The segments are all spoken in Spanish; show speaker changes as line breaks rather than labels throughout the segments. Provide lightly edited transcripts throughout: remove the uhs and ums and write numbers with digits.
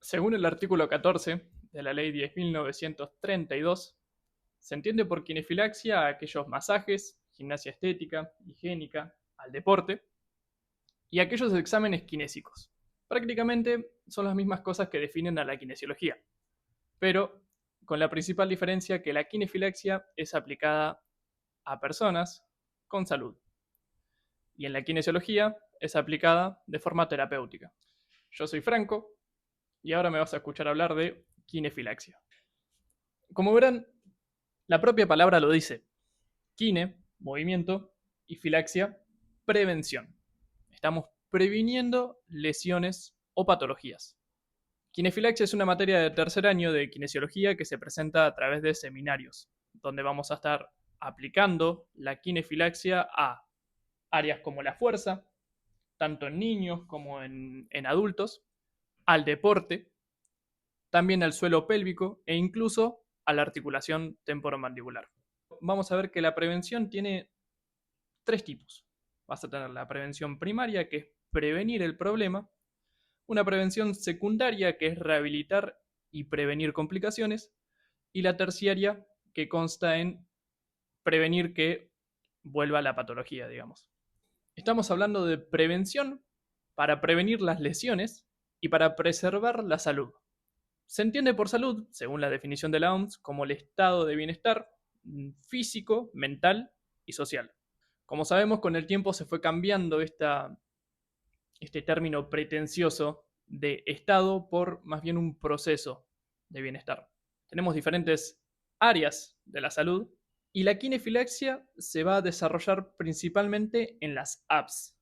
Según el artículo 14 de la Ley 10.932, se entiende por kinefilaxia a aquellos masajes, gimnasia estética, higiénica, al deporte y aquellos exámenes kinésicos. Prácticamente son las mismas cosas que definen a la kinesiología, pero con la principal diferencia que la kinefilaxia es aplicada a personas con salud y en la kinesiología es aplicada de forma terapéutica. Yo soy Franco y ahora me vas a escuchar hablar de kinefilaxia. Como verán, la propia palabra lo dice. Kine, movimiento, y filaxia, prevención. Estamos previniendo lesiones o patologías. Kinefilaxia es una materia de tercer año de kinesiología que se presenta a través de seminarios, donde vamos a estar aplicando la kinefilaxia a áreas como la fuerza, tanto en niños como en adultos, al deporte, también al suelo pélvico e incluso a la articulación temporomandibular. Vamos a ver que la prevención tiene tres tipos. Vas a tener la prevención primaria, que es prevenir el problema, una prevención secundaria, que es rehabilitar y prevenir complicaciones, y la terciaria, que consta en prevenir que vuelva la patología, digamos. Estamos hablando de prevención para prevenir las lesiones y para preservar la salud. Se entiende por salud, según la definición de la OMS, como el estado de bienestar físico, mental y social. Como sabemos, con el tiempo se fue cambiando este término pretencioso de estado por más bien un proceso de bienestar. Tenemos diferentes áreas de la salud y la kinefilaxia se va a desarrollar principalmente en las apps,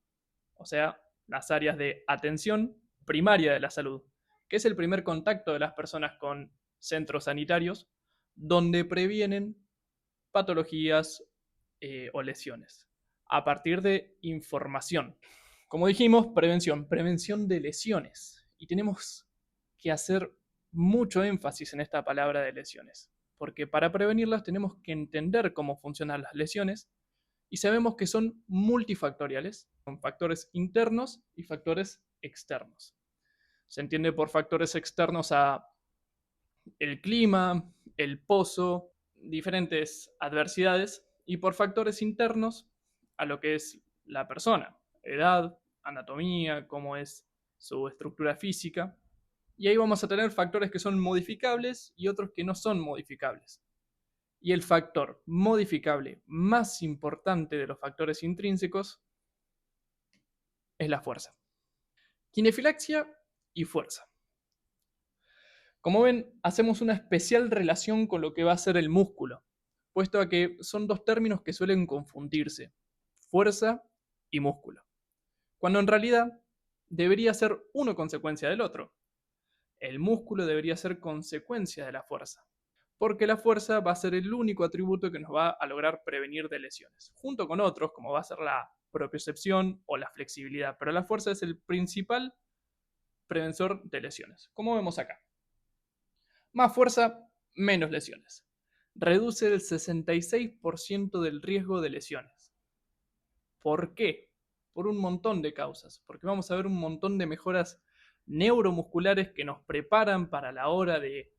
o sea, las áreas de atención primaria de la salud, que es el primer contacto de las personas con centros sanitarios, donde previenen patologías o lesiones, a partir de información. Como dijimos, prevención de lesiones. Y tenemos que hacer mucho énfasis en esta palabra de lesiones, porque para prevenirlas tenemos que entender cómo funcionan las lesiones y sabemos que son multifactoriales, son factores internos y factores externos. Se entiende por factores externos a el clima, el pozo, diferentes adversidades, y por factores internos a lo que es la persona, edad, anatomía, cómo es su estructura física. Y ahí vamos a tener factores que son modificables y otros que no son modificables. Y el factor modificable más importante de los factores intrínsecos es la fuerza. Kinefilaxia y fuerza. Como ven, hacemos una especial relación con lo que va a ser el músculo, puesto a que son dos términos que suelen confundirse, fuerza y músculo, cuando en realidad debería ser uno consecuencia del otro. El músculo debería ser consecuencia de la fuerza, porque la fuerza va a ser el único atributo que nos va a lograr prevenir de lesiones, junto con otros como va a ser la propiocepción o la flexibilidad, pero la fuerza es el principal preventor de lesiones, como vemos acá. Más fuerza, menos lesiones. Reduce el 66% del riesgo de lesiones. ¿Por qué? Por un montón de causas. Porque vamos a ver un montón de mejoras neuromusculares que nos preparan para la hora de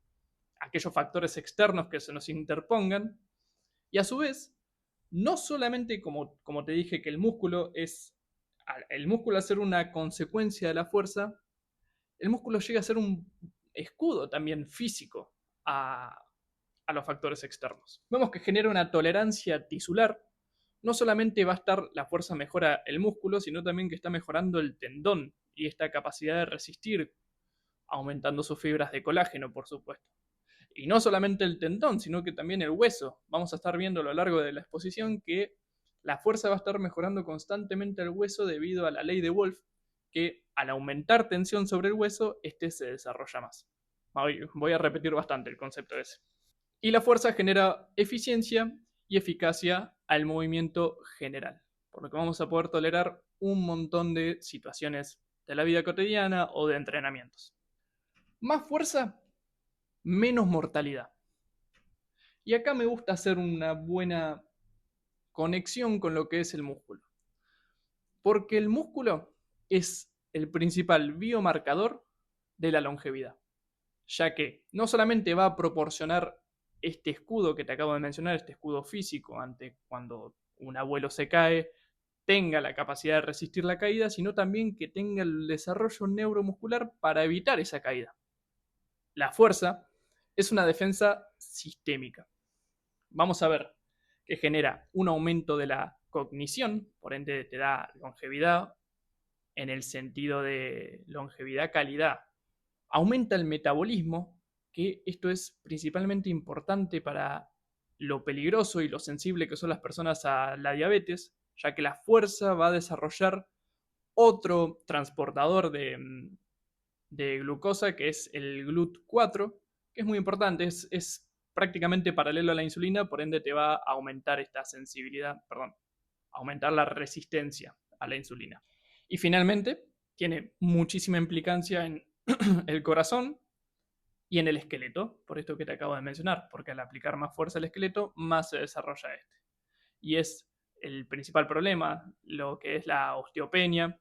aquellos factores externos que se nos interpongan. Y a su vez, no solamente como te dije que el músculo al ser una consecuencia de la fuerza, el músculo llega a ser un escudo también físico a, a los factores externos. Vemos que genera una tolerancia tisular. No solamente va a estar la fuerza mejora el músculo, sino también que está mejorando el tendón y esta capacidad de resistir, aumentando sus fibras de colágeno, por supuesto. Y no solamente el tendón, sino que también el hueso. Vamos a estar viendo a lo largo de la exposición que la fuerza va a estar mejorando constantemente el hueso debido a la ley de Wolff, que al aumentar tensión sobre el hueso, este se desarrolla más. Voy a repetir bastante el concepto ese. Y la fuerza genera eficiencia y eficacia al movimiento general, por lo que vamos a poder tolerar un montón de situaciones de la vida cotidiana o de entrenamientos. Más fuerza, menos mortalidad. Y acá me gusta hacer una buena conexión con lo que es el músculo, porque el músculo es el principal biomarcador de la longevidad. ya que no solamente va a proporcionar este escudo que te acabo de mencionar, este escudo físico ante cuando un abuelo se cae, tenga la capacidad de resistir la caída, sino también que tenga el desarrollo neuromuscular para evitar esa caída. La fuerza es una defensa sistémica. Vamos a ver que genera un aumento de la cognición, por ende te da longevidad en el sentido de longevidad, calidad. Aumenta el metabolismo, que esto es principalmente importante para lo peligroso y lo sensible que son las personas a la diabetes, ya que la fuerza va a desarrollar otro transportador de glucosa, que es el GLUT4, que es muy importante, es prácticamente paralelo a la insulina, por ende te va a aumentar esta sensibilidad, perdón, aumentar la resistencia a la insulina. Y finalmente, tiene muchísima implicancia en el corazón y en el esqueleto, por esto que te acabo de mencionar, porque al aplicar más fuerza al esqueleto, más se desarrolla este. Y es el principal problema, lo que es la osteopenia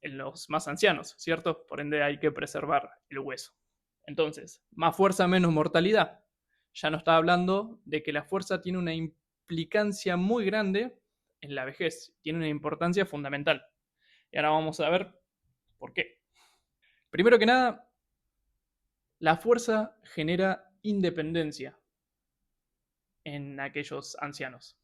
en los más ancianos, ¿cierto? Por ende hay que preservar el hueso. Entonces, más fuerza, menos mortalidad. Ya no está hablando de que la fuerza tiene una implicancia muy grande en la vejez, tiene una importancia fundamental. Y ahora vamos a ver por qué. Primero que nada, la fuerza genera independencia en aquellos ancianos.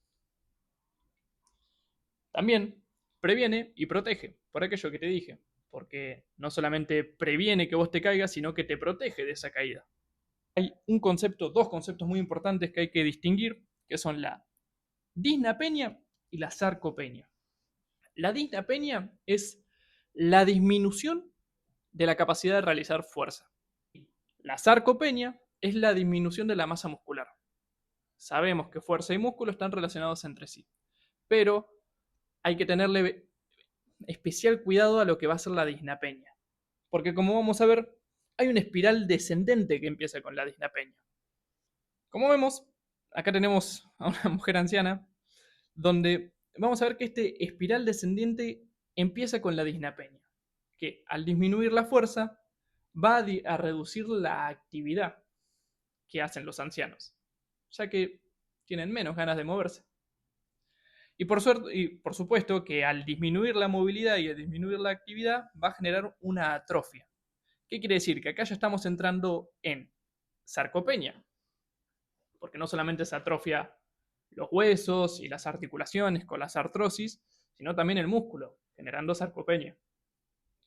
También previene y protege, por aquello que te dije, porque no solamente previene que vos te caigas, sino que te protege de esa caída. Hay dos conceptos muy importantes que hay que distinguir, que son la disnapenia y la sarcopenia. La disnapenia es la disminución de la capacidad de realizar fuerza. La sarcopenia es la disminución de la masa muscular. Sabemos que fuerza y músculo están relacionados entre sí, pero hay que tenerle especial cuidado a lo que va a ser la disnapenia. Porque como vamos a ver, hay una espiral descendente que empieza con la disnapenia. Como vemos, acá tenemos a una mujer anciana, donde vamos a ver que este espiral descendiente empieza con la disnapenia, que al disminuir la fuerza va a reducir la actividad que hacen los ancianos, ya que tienen menos ganas de moverse. Y por supuesto que al disminuir la movilidad y al disminuir la actividad va a generar una atrofia. ¿Qué quiere decir? Que acá ya estamos entrando en sarcopenia, porque no solamente se atrofia los huesos y las articulaciones con las artrosis, sino también el músculo, generando sarcopenia.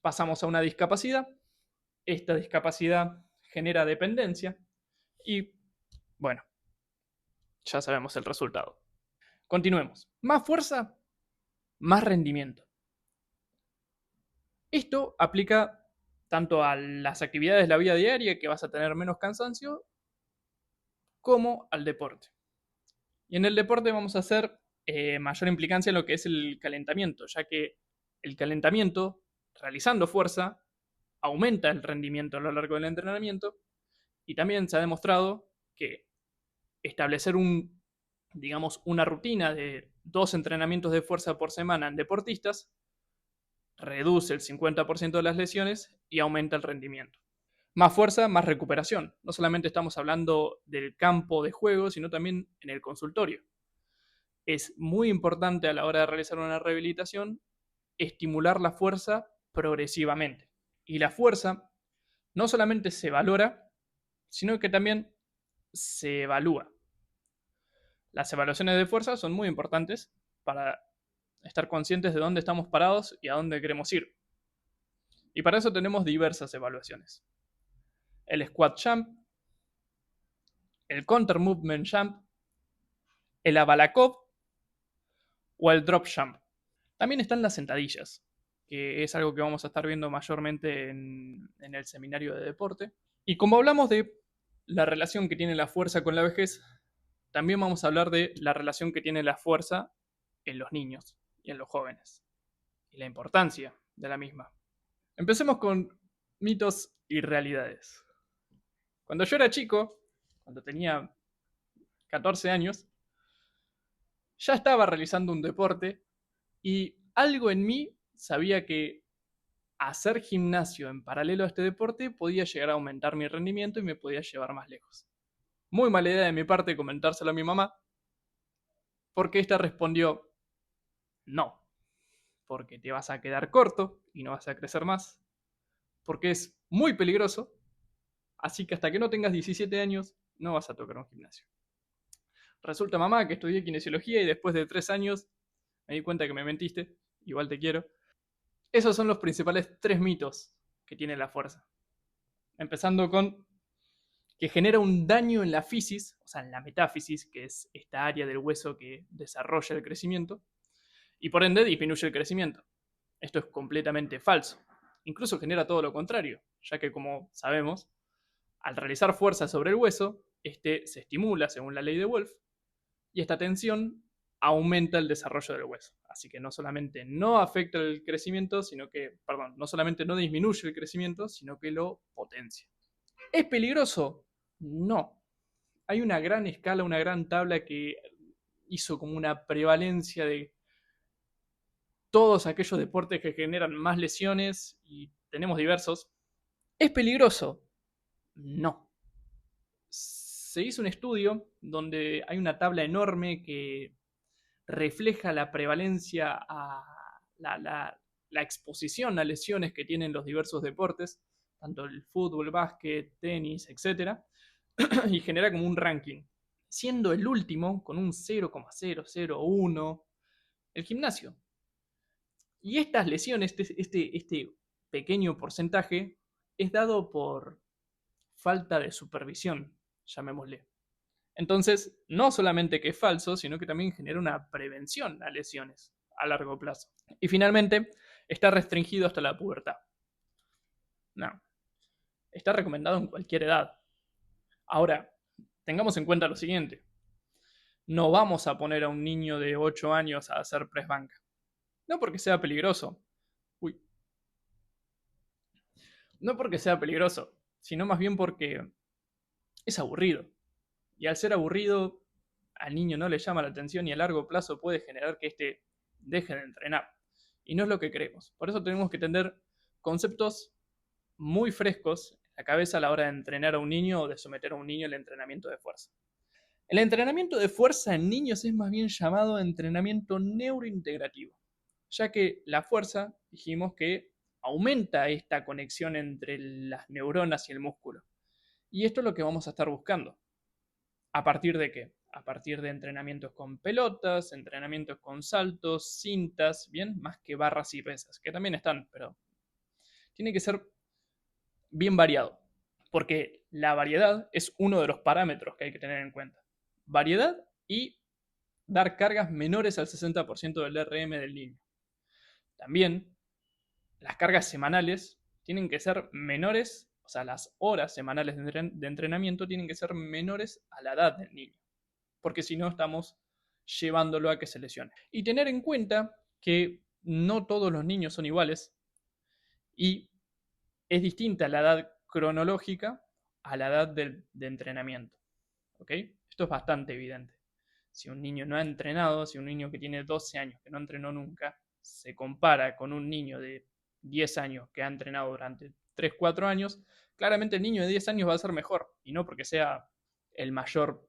Pasamos a una discapacidad, esta discapacidad genera dependencia y, bueno, ya sabemos el resultado. Continuemos. Más fuerza, más rendimiento. Esto aplica tanto a las actividades de la vida diaria, que vas a tener menos cansancio, como al deporte. Y en el deporte vamos a hacer mayor implicancia en lo que es el calentamiento, ya que el calentamiento, realizando fuerza, aumenta el rendimiento a lo largo del entrenamiento y también se ha demostrado que establecer digamos, una rutina de 2 entrenamientos de fuerza por semana en deportistas reduce el 50% de las lesiones y aumenta el rendimiento. Más fuerza, más recuperación. No solamente estamos hablando del campo de juego, sino también en el consultorio. Es muy importante a la hora de realizar una rehabilitación estimular la fuerza progresivamente. Y la fuerza no solamente se valora, sino que también se evalúa. Las evaluaciones de fuerza son muy importantes para estar conscientes de dónde estamos parados y a dónde queremos ir. Y para eso tenemos diversas evaluaciones. El squat jump, el counter movement jump, el Abalakov o el drop jump. También están las sentadillas, que es algo que vamos a estar viendo mayormente en el seminario de deporte. Y como hablamos de la relación que tiene la fuerza con la vejez, también vamos a hablar de la relación que tiene la fuerza en los niños y en los jóvenes, y la importancia de la misma. Empecemos con mitos y realidades. Cuando yo era chico, cuando tenía 14 años, ya estaba realizando un deporte y algo en mí sabía que hacer gimnasio en paralelo a este deporte podía llegar a aumentar mi rendimiento y me podía llevar más lejos. Muy mala idea de mi parte comentárselo a mi mamá, porque esta respondió, no, porque te vas a quedar corto y no vas a crecer más, porque es muy peligroso, así que hasta que no tengas 17 años no vas a tocar un gimnasio. Resulta, mamá, que estudié kinesiología y después de 3 años me di cuenta que me mentiste, igual te quiero. Esos son los principales 3 mitos que tiene la fuerza. Empezando con que genera un daño en la fisis, o sea, en la metáfisis, que es esta área del hueso que desarrolla el crecimiento, y por ende disminuye el crecimiento. Esto es completamente falso. Incluso genera todo lo contrario, ya que como sabemos, al realizar fuerza sobre el hueso, este se estimula según la ley de Wolff, y esta tensión aumenta el desarrollo del hueso. Así que no solamente no afecta el crecimiento, sino que, perdón, no solamente no disminuye el crecimiento, sino que lo potencia. ¿Es peligroso? No. Hay una gran escala, una gran tabla que hizo como una prevalencia de todos aquellos deportes que generan más lesiones y tenemos diversos. ¿Es peligroso? No. Se hizo un estudio donde hay una tabla enorme que refleja la prevalencia a la exposición a lesiones que tienen los diversos deportes, tanto el fútbol, básquet, tenis, etcétera, y genera como un ranking, siendo el último con un 0,001 el gimnasio. Y estas lesiones, este pequeño porcentaje, es dado por falta de supervisión, llamémosle. Entonces, no solamente que es falso, sino que también genera una prevención a lesiones a largo plazo. Y finalmente, está restringido hasta la pubertad. No, está recomendado en cualquier edad. Ahora, tengamos en cuenta lo siguiente. No vamos a poner a un niño de 8 años a hacer press banca. No porque sea peligroso. Uy. No porque sea peligroso, sino más bien porque es aburrido. Y al ser aburrido, al niño no le llama la atención y a largo plazo puede generar que éste deje de entrenar. Y no es lo que queremos. Por eso tenemos que tener conceptos muy frescos en la cabeza a la hora de entrenar a un niño o de someter a un niño al entrenamiento de fuerza. El entrenamiento de fuerza en niños es más bien llamado entrenamiento neurointegrativo, ya que la fuerza, dijimos que aumenta esta conexión entre las neuronas y el músculo. Y esto es lo que vamos a estar buscando. ¿A partir de qué? A partir de entrenamientos con pelotas, entrenamientos con saltos, cintas, bien, más que barras y pesas, que también están, pero tiene que ser bien variado, porque la variedad es uno de los parámetros que hay que tener en cuenta. Variedad y dar cargas menores al 60% del RM del niño. También las cargas semanales tienen que ser menores, o sea, las horas semanales de entrenamiento tienen que ser menores a la edad del niño, porque si no estamos llevándolo a que se lesione. Y tener en cuenta que no todos los niños son iguales y es distinta la edad cronológica a la edad de entrenamiento. ¿Ok? Esto es bastante evidente. Si un niño no ha entrenado, si un niño que tiene 12 años que no entrenó nunca, se compara con un niño de 10 años que ha entrenado durante 3, 4 años, claramente el niño de 10 años va a ser mejor. Y no porque sea el mayor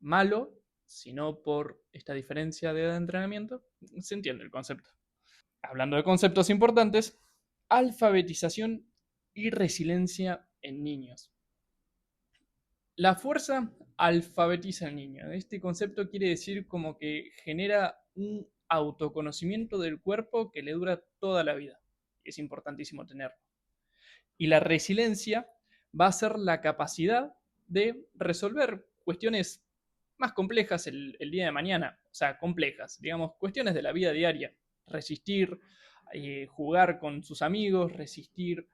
malo, sino por esta diferencia de edad de entrenamiento. Se entiende el concepto. Hablando de conceptos importantes, alfabetización y resiliencia en niños. La fuerza alfabetiza al niño. Este concepto quiere decir como que genera un autoconocimiento del cuerpo que le dura toda la vida. Es importantísimo tenerlo. Y la resiliencia va a ser la capacidad de resolver cuestiones más complejas el día de mañana. O sea, complejas, digamos, cuestiones de la vida diaria. Resistir, jugar con sus amigos, resistir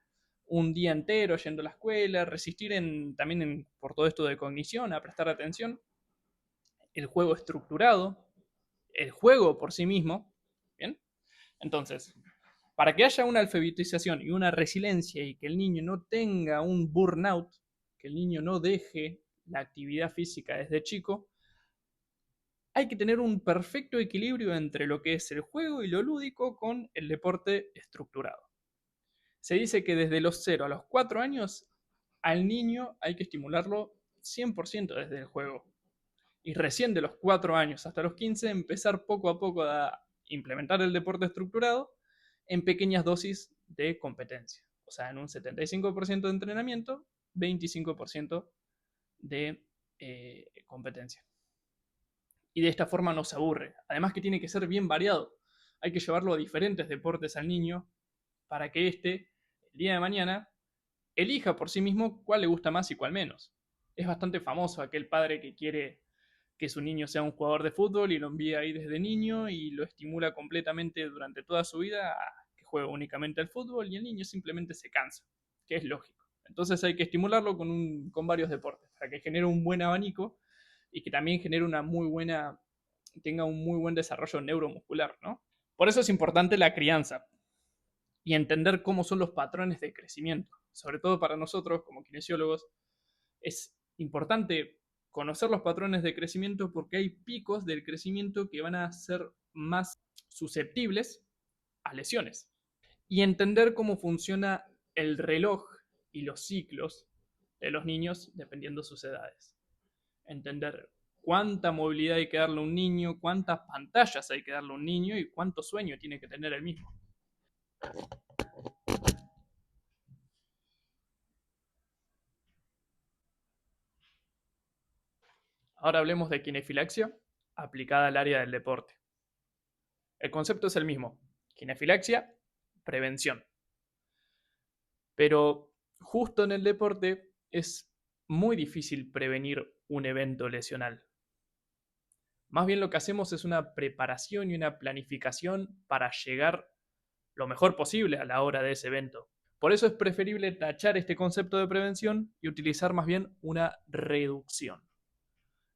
un día entero yendo a la escuela, resistir también por todo esto de cognición, a prestar atención, el juego estructurado, el juego por sí mismo. ¿Bien? Entonces, para que haya una alfabetización y una resiliencia y que el niño no tenga un burnout, que el niño no deje la actividad física desde chico, hay que tener un perfecto equilibrio entre lo que es el juego y lo lúdico con el deporte estructurado. Se dice que desde los 0 a los 4 años al niño hay que estimularlo 100% desde el juego. Y recién de los 4 años hasta los 15 empezar poco a poco a implementar el deporte estructurado en pequeñas dosis de competencia. O sea, en un 75% de entrenamiento, 25% de competencia. Y de esta forma no se aburre. Además que tiene que ser bien variado. Hay que llevarlo a diferentes deportes al niño para que éste, el día de mañana, elija por sí mismo cuál le gusta más y cuál menos. Es bastante famoso aquel padre que quiere que su niño sea un jugador de fútbol y lo envía ahí desde niño y lo estimula completamente durante toda su vida a que juegue únicamente al fútbol y el niño simplemente se cansa, que es lógico. Entonces hay que estimularlo con varios deportes para que genere un buen abanico y que también genere una muy buena, tenga un muy buen desarrollo neuromuscular, ¿no? Por eso es importante la crianza y entender cómo son los patrones de crecimiento. Sobre todo para nosotros como kinesiólogos es importante conocer los patrones de crecimiento porque hay picos del crecimiento que van a ser más susceptibles a lesiones. Y entender cómo funciona el reloj y los ciclos de los niños dependiendo de sus edades. Entender cuánta movilidad hay que darle a un niño, cuántas pantallas hay que darle a un niño y cuánto sueño tiene que tener el mismo. Ahora hablemos de kinefilaxia aplicada al área del deporte. El concepto es el mismo. Kinefilaxia, prevención. Pero justo en el deporte es muy difícil prevenir un evento lesional. Más bien lo que hacemos es una preparación y una planificación para llegar lo mejor posible a la hora de ese evento. Por eso es preferible tachar este concepto de prevención y utilizar más bien una reducción.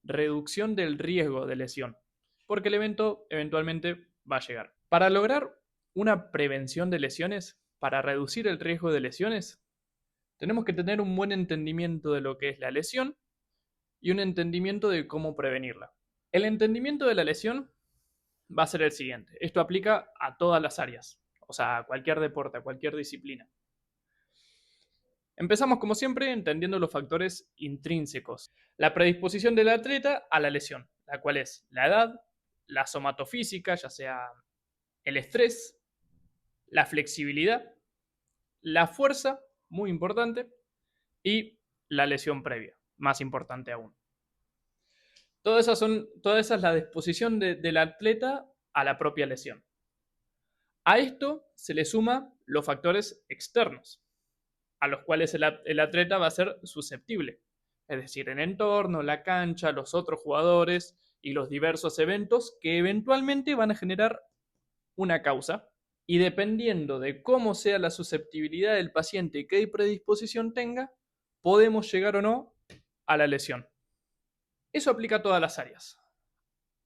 Reducción del riesgo de lesión, porque el evento eventualmente va a llegar. Para lograr una prevención de lesiones, para reducir el riesgo de lesiones, tenemos que tener un buen entendimiento de lo que es la lesión y un entendimiento de cómo prevenirla. El entendimiento de la lesión va a ser el siguiente. Esto aplica a todas las áreas, o sea, a cualquier deporte, a cualquier disciplina. Empezamos como siempre entendiendo los factores intrínsecos. La predisposición del atleta a la lesión, la cual es la edad, la somatofísica, ya sea el estrés, la flexibilidad, la fuerza, muy importante, y la lesión previa, más importante aún. Toda esa es la disposición del atleta a la propia lesión. A esto se le suma los factores externos, a los cuales el atleta va a ser susceptible, es decir, el entorno, la cancha, los otros jugadores y los diversos eventos que eventualmente van a generar una causa. Y dependiendo de cómo sea la susceptibilidad del paciente y qué predisposición tenga, podemos llegar o no a la lesión. Eso aplica a todas las áreas.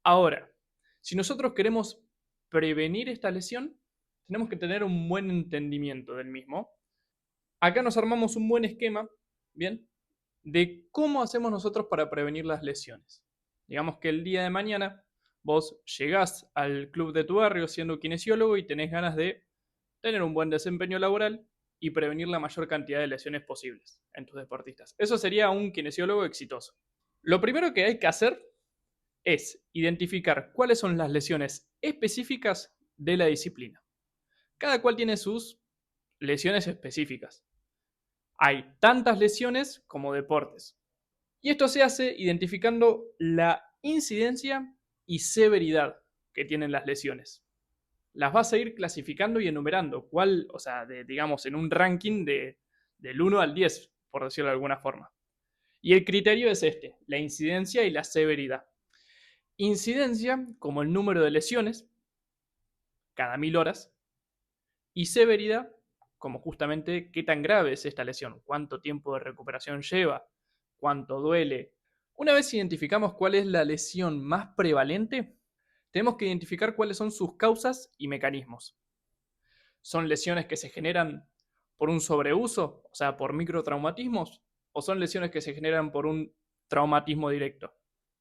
Ahora, si nosotros queremos prevenir esta lesión, tenemos que tener un buen entendimiento del mismo. Acá nos armamos un buen esquema, ¿bien? De cómo hacemos nosotros para prevenir las lesiones. Digamos que el día de mañana vos llegás al club de tu barrio siendo kinesiólogo y tenés ganas de tener un buen desempeño laboral y prevenir la mayor cantidad de lesiones posibles en tus deportistas. Eso sería un kinesiólogo exitoso. Lo primero que hay que hacer es identificar cuáles son las lesiones específicas de la disciplina. Cada cual tiene sus lesiones específicas. Hay tantas lesiones como deportes. Y esto se hace identificando la incidencia y severidad que tienen las lesiones. Las vas a ir clasificando y enumerando, o sea, digamos, en un ranking del 1 al 10, por decirlo de alguna forma. Y el criterio es este, la incidencia y la severidad. Incidencia como el número de lesiones cada 1000 horas y severidad como justamente qué tan grave es esta lesión, cuánto tiempo de recuperación lleva, cuánto duele. Una vez identificamos cuál es la lesión más prevalente, tenemos que identificar cuáles son sus causas y mecanismos. ¿Son lesiones que se generan por un sobreuso, o sea, por microtraumatismos, o son lesiones que se generan por un traumatismo directo?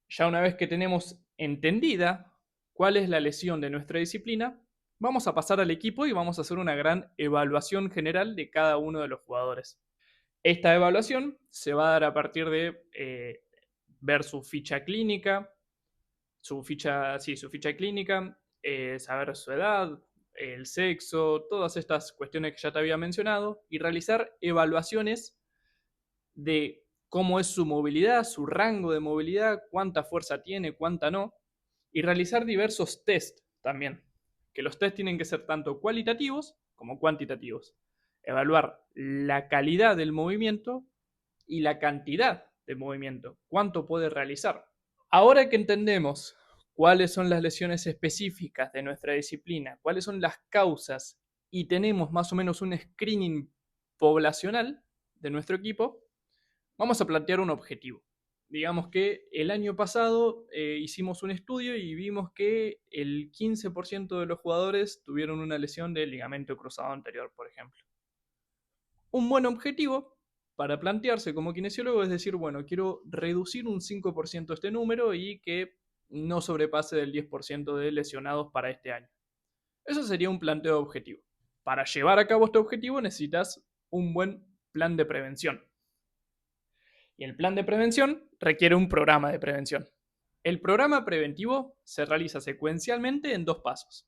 Ya una vez que tenemos entendida cuál es la lesión de nuestra disciplina, Vamos a pasar al equipo y vamos a hacer una gran evaluación general de cada uno de los jugadores. Esta evaluación se va a dar a partir de ver su ficha clínica, su ficha clínica, saber su edad, el sexo, todas estas cuestiones que ya te había mencionado, y realizar evaluaciones de cómo es su movilidad, su rango de movilidad, cuánta fuerza tiene, cuánta no, y realizar diversos test también, que los test tienen que ser tanto cualitativos como cuantitativos. Evaluar la calidad del movimiento y la cantidad de movimiento, cuánto puede realizar. Ahora que entendemos cuáles son las lesiones específicas de nuestra disciplina, cuáles son las causas y tenemos más o menos un screening poblacional de nuestro equipo, vamos a plantear un objetivo. Digamos que el año pasado hicimos un estudio y vimos que el 15% de los jugadores tuvieron una lesión del ligamento cruzado anterior, por ejemplo. Un buen objetivo para plantearse como kinesiólogo es decir, bueno, quiero reducir un 5% este número y que no sobrepase del 10% de lesionados para este año. Eso sería un planteo de objetivo. Para llevar a cabo este objetivo necesitas un buen plan de prevención. Y el plan de prevención requiere un programa de prevención. El programa preventivo se realiza secuencialmente en dos pasos.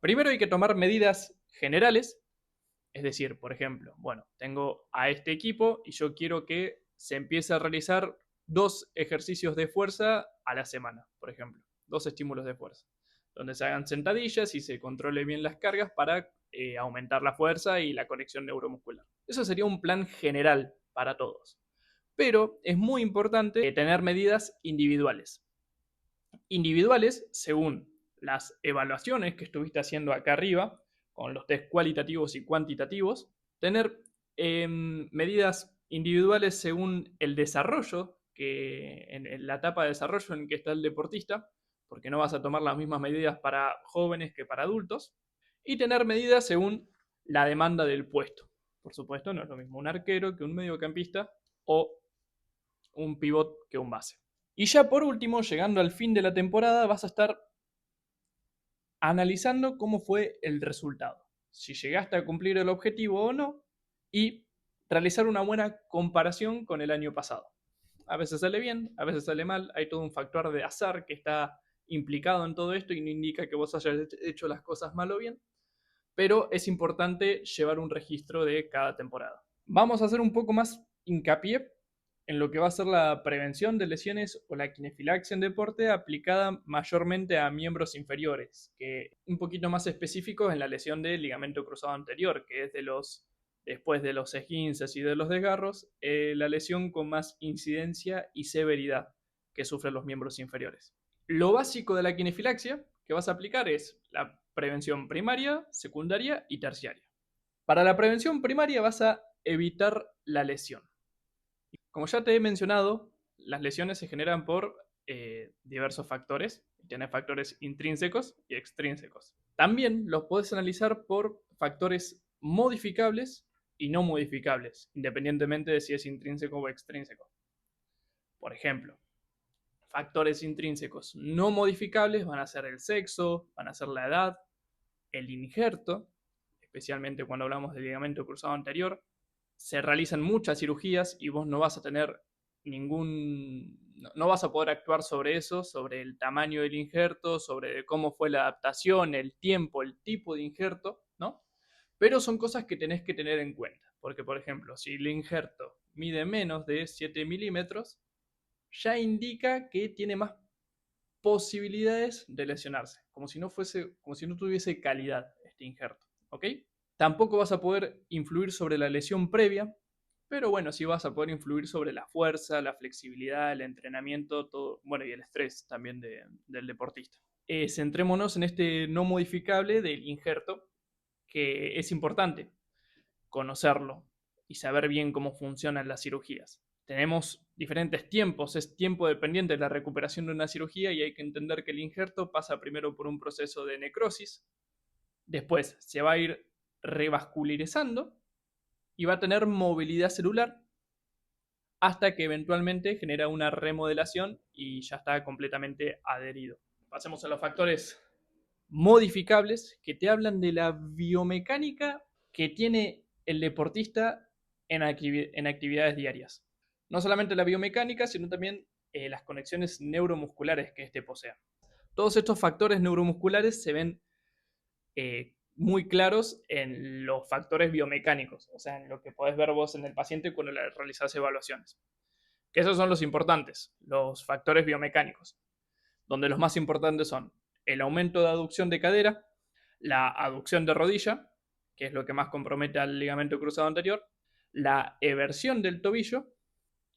Primero hay que tomar medidas generales. Es decir, por ejemplo, bueno, tengo a este equipo y yo quiero que se empiece a realizar 2 ejercicios de fuerza a la semana, por ejemplo, 2 estímulos de fuerza, donde se hagan sentadillas y se controle bien las cargas para aumentar la fuerza y la conexión neuromuscular. Eso sería un plan general para todos. Pero es muy importante tener medidas individuales. Individuales según las evaluaciones que estuviste haciendo acá arriba, con los test cualitativos y cuantitativos, tener medidas individuales según el desarrollo, que en la etapa de desarrollo en que está el deportista, porque no vas a tomar las mismas medidas para jóvenes que para adultos, y tener medidas según la demanda del puesto. Por supuesto, no es lo mismo un arquero que un mediocampista o un pivot que un base. Y ya por último, llegando al fin de la temporada, vas a estar analizando cómo fue el resultado, si llegaste a cumplir el objetivo o no, y realizar una buena comparación con el año pasado. A veces sale bien, a veces sale mal, hay todo un factor de azar que está implicado en todo esto y no indica que vos hayas hecho las cosas mal o bien, pero es importante llevar un registro de cada temporada. Vamos a hacer un poco más hincapié en lo que va a ser la prevención de lesiones o la kinefilaxia en deporte aplicada mayormente a miembros inferiores, que un poquito más específicos en la lesión del ligamento cruzado anterior, que es después de los esguinces y de los desgarros, la lesión con más incidencia y severidad que sufren los miembros inferiores. Lo básico de la kinefilaxia que vas a aplicar es la prevención primaria, secundaria y terciaria. Para la prevención primaria vas a evitar la lesión. Como ya te he mencionado, las lesiones se generan por diversos factores. Tienes factores intrínsecos y extrínsecos. También los puedes analizar por factores modificables y no modificables, independientemente de si es intrínseco o extrínseco. Por ejemplo, factores intrínsecos no modificables van a ser el sexo, van a ser la edad, el injerto, especialmente cuando hablamos del ligamento cruzado anterior. Se realizan muchas cirugías y vos no vas a tener no vas a poder actuar sobre eso, sobre el tamaño del injerto, sobre cómo fue la adaptación, el tiempo, el tipo de injerto, ¿no? Pero son cosas que tenés que tener en cuenta, porque por ejemplo, si el injerto mide menos de 7 milímetros, ya indica que tiene más posibilidades de lesionarse, como si no tuviese calidad este injerto, ¿ok? Tampoco vas a poder influir sobre la lesión previa, pero bueno, sí vas a poder influir sobre la fuerza, la flexibilidad, el entrenamiento, todo, bueno, y el estrés también del deportista. Centrémonos en este no modificable del injerto, que es importante conocerlo y saber bien cómo funcionan las cirugías. Tenemos diferentes tiempos, es tiempo dependiente de la recuperación de una cirugía y hay que entender que el injerto pasa primero por un proceso de necrosis, después se va a ir revascularizando y va a tener movilidad celular hasta que eventualmente genera una remodelación y ya está completamente adherido. Pasemos a los factores modificables que te hablan de la biomecánica que tiene el deportista en actividades diarias. No solamente la biomecánica, sino también las conexiones neuromusculares que éste posea. Todos estos factores neuromusculares se ven muy claros en los factores biomecánicos, o sea, en lo que podés ver vos en el paciente cuando le realizás evaluaciones. Que esos son los importantes, los factores biomecánicos, donde los más importantes son el aumento de aducción de cadera, la aducción de rodilla, que es lo que más compromete al ligamento cruzado anterior, la eversión del tobillo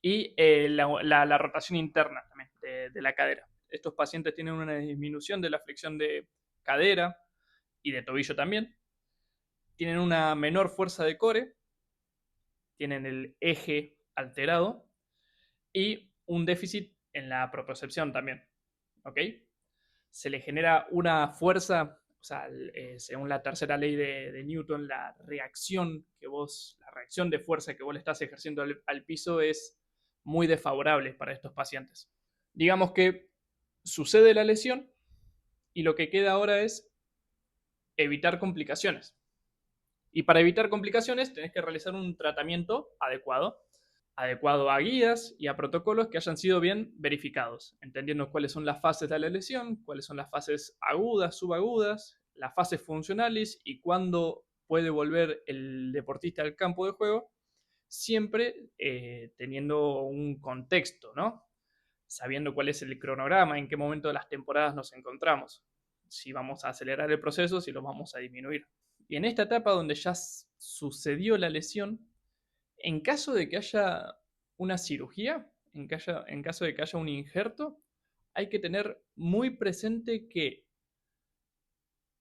y la rotación interna también de la cadera. Estos pacientes tienen una disminución de la flexión de cadera y de tobillo también, tienen una menor fuerza de core, tienen el eje alterado y un déficit en la propiocepción también. ¿Ok? Se le genera una fuerza, o sea, según la tercera ley de Newton, la reacción de fuerza que vos le estás ejerciendo al piso es muy desfavorable para estos pacientes. Digamos que sucede la lesión y lo que queda ahora es evitar complicaciones. Y para evitar complicaciones tenés que realizar un tratamiento adecuado a guías y a protocolos que hayan sido bien verificados, entendiendo cuáles son las fases de la lesión, cuáles son las fases agudas, subagudas, las fases funcionales y cuándo puede volver el deportista al campo de juego, siempre teniendo un contexto, ¿no? Sabiendo cuál es el cronograma, en qué momento de las temporadas nos encontramos, si vamos a acelerar el proceso, si lo vamos a disminuir. Y en esta etapa donde ya sucedió la lesión, en caso de que haya una cirugía, en caso de que haya un injerto, hay que tener muy presente que